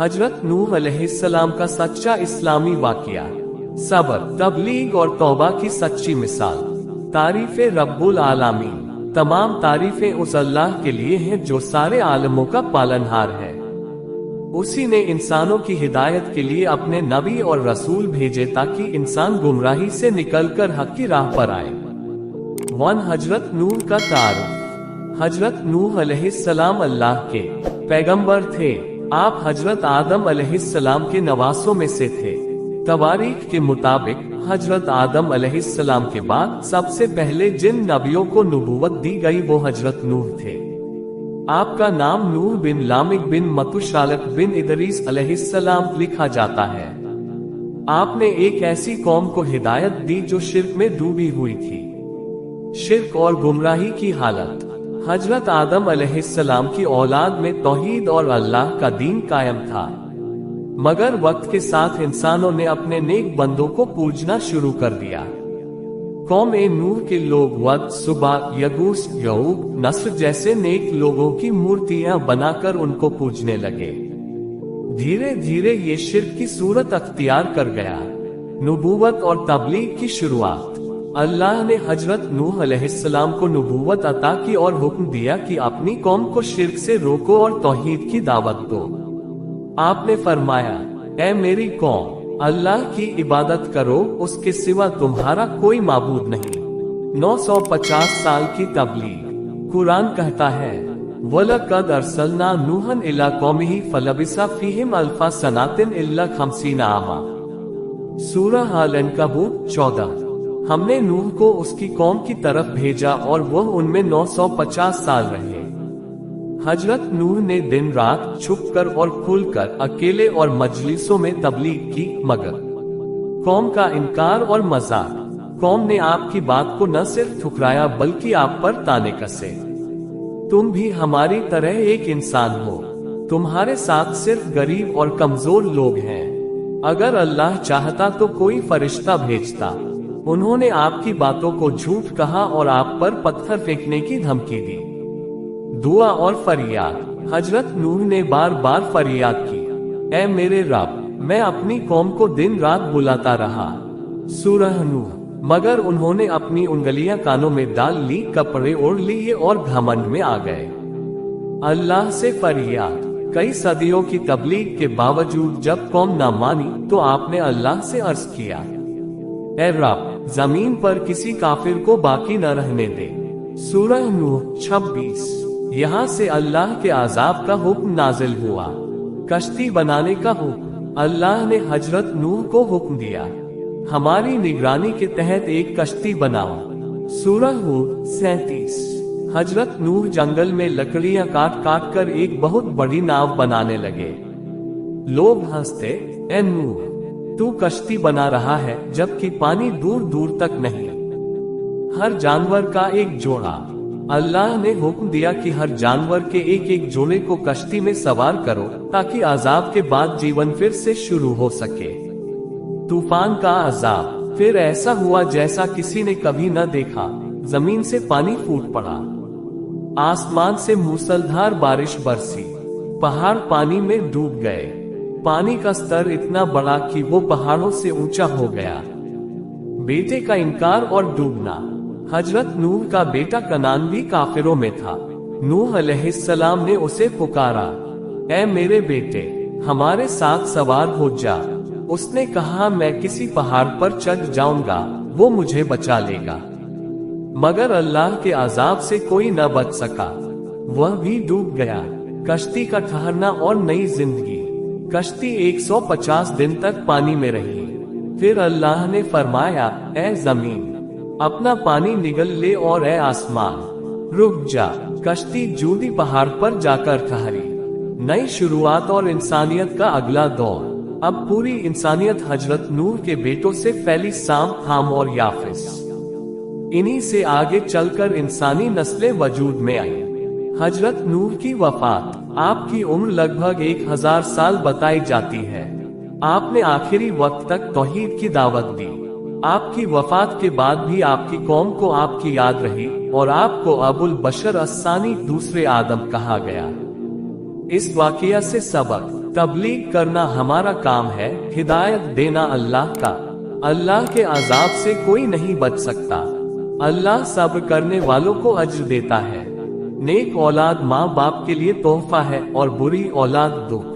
हजरत नूह अलैहिस्सलाम का सच्चा इस्लामी वाकया, सब्र, तबलीग और तौबा की सच्ची मिसाल। तारीफ़े रब्बुल आलमीन, तमाम तारीफें उस अल्लाह के लिए हैं जो सारे आलमों का पालनहार है। उसी ने इंसानों की हिदायत के लिए अपने नबी और रसूल भेजे ताकि इंसान गुमराही से निकलकर हक की राह पर आए। 1 हजरत नूह का तारुफ। हजरत नूह अलैहिस्सलाम अल्लाह के पैगंबर थे। आप हजरत आदम अलैहिस्सलाम के नवासों में से थे। तवारीख के मुताबिक हजरत आदम अलैहिस्सलाम के बाद सबसे पहले जिन नबियों को नबूवत दी गई वो हजरत नूह थे। आपका नाम नूह बिन लामिक बिन मतुशालक बिन इदरीस अलैहिस्सलाम लिखा जाता है। आपने एक ऐसी कौम को हिदायत दी जो शिर्क में डूबी हुई थी। शिर्क और गुमराही की हालत। हजरत आदम अलैहिस्सलाम की औलाद में तौहीद और अल्लाह का दीन कायम था, मगर वक्त के साथ इंसानों ने अपने नेक बंदों को पूजना शुरू कर दिया। कौम ए नूह के लोग वद, सुबा, यगूस, यऊक, नस्र जैसे नेक लोगों की मूर्तियां बनाकर उनको पूजने लगे। धीरे धीरे ये शिर्क की सूरत अख्तियार कर गया। नबूवत और तबलीग की शुरुआत। अल्लाह ने हजरत नूह अलैहिस्सलाम को नबूवत अता की और हुक्म दिया कि अपनी कौम को शिर्क से रोको और तौहीद की दावत दो। आपने फरमाया, ऐ मेरी कौम, अल्लाह की इबादत करो, उसके सिवा तुम्हारा कोई माबूद नहीं। 950 साल की तबलीग। कुरान कहता है, वलक़द अरसलना नूहन इला कौमिही फलबिसा फीहिम अल्फा सनातिन इल्ला 50 आमा। सूरह अल-अनकबूत 14। हमने नूह को उसकी कौम की तरफ भेजा और वह उनमें 950 साल रहे। हजरत नूह ने दिन रात छुपकर और खुलकर अकेले और मजलिसों में तबलीग की, मगर कौम का इनकार और मजाक। कौम ने आपकी बात को न सिर्फ ठुकराया बल्कि आप पर ताने कसे। तुम भी हमारी तरह एक इंसान हो, तुम्हारे साथ सिर्फ गरीब और कमजोर लोग हैं। अगर अल्लाह चाहता तो कोई फरिश्ता भेजता। उन्होंने आपकी बातों को झूठ कहा और आप पर पत्थर फेंकने की धमकी दी। दुआ और फरियाद। हजरत नूह ने बार बार फरियाद की, ऐ मेरे रब, मैं अपनी कौम को दिन रात बुलाता रहा। सूरह नूह। मगर उन्होंने अपनी उंगलियां कानों में डाल ली, कपड़े ओढ़ लिए और घमंड में आ गए। अल्लाह से फरियाद। कई सदियों की तबलीग के बावजूद जब कौम न मानी तो आपने अल्लाह से अर्ज किया, ऐ रब, जमीन पर किसी काफिर को बाकी न रहने दे। सूरह नूह 26। यहाँ से अल्लाह के अजाब का हुक्म नाजिल हुआ। कश्ती बनाने का हुक्म। अल्लाह ने हजरत नूह को हुक्म दिया, हमारी निगरानी के तहत एक कश्ती बनाओ। सूरह हूद 37। हजरत नूह जंगल में लकड़ियां काट काट कर एक बहुत बड़ी नाव बनाने लगे। लोग हंसते, ऐ नूह, तू कश्ती बना रहा है जबकि पानी दूर दूर तक नहीं। हर जानवर का एक जोड़ा। अल्लाह ने हुक्म दिया कि हर जानवर के एक एक जोड़े को कश्ती में सवार करो ताकि अजाब के बाद जीवन फिर से शुरू हो सके। तूफान का अजाब। फिर ऐसा हुआ जैसा किसी ने कभी न देखा। जमीन से पानी फूट पड़ा, आसमान से मूसलधार बारिश बरसी, पहाड़ पानी में डूब गए। पानी का स्तर इतना बड़ा कि वो पहाड़ों से ऊंचा हो गया। बेटे का इनकार और डूबना। हजरत नूह का बेटा कनान भी काफिरों में था। नूह अलैहिस्सलाम ने उसे पुकारा, ऐ मेरे बेटे, हमारे साथ सवार हो जा। उसने कहा, मैं किसी पहाड़ पर चढ़ जाऊंगा, वो मुझे बचा लेगा। मगर अल्लाह के अजाब से कोई न बच सका, वह भी डूब गया। कश्ती का ठहरना और नई जिंदगी। कश्ती 150 दिन तक पानी में रही। फिर अल्लाह ने फरमाया, ऐ जमीन, अपना पानी निगल ले, और ऐ आसमान, रुक जा। कश्ती जूदी पहाड़ पर जाकर ठहरी। नई शुरुआत और इंसानियत का अगला दौर। अब पूरी इंसानियत हजरत नूह के बेटों से फैली, साम, हाम और याफिस। इन्हीं से आगे चलकर इंसानी नस्लें वजूद में आई। हजरत नूह की वफात। आपकी उम्र लगभग 1000 साल बताई जाती है। आपने आखिरी वक्त तक तौहीद की दावत दी। आपकी वफात के बाद भी आपकी कौम को आपकी याद रही और आपको अबुल बशर अस्सानी, दूसरे आदम कहा गया। इस वाकया से सबक। तबलीग करना हमारा काम है, हिदायत देना अल्लाह का। अल्लाह के अजाब से कोई नहीं बच सकता। अल्लाह सब्र करने वालों को अज्र देता है। नेक औलाद माँ बाप के लिए तोहफा है और बुरी औलाद दुख।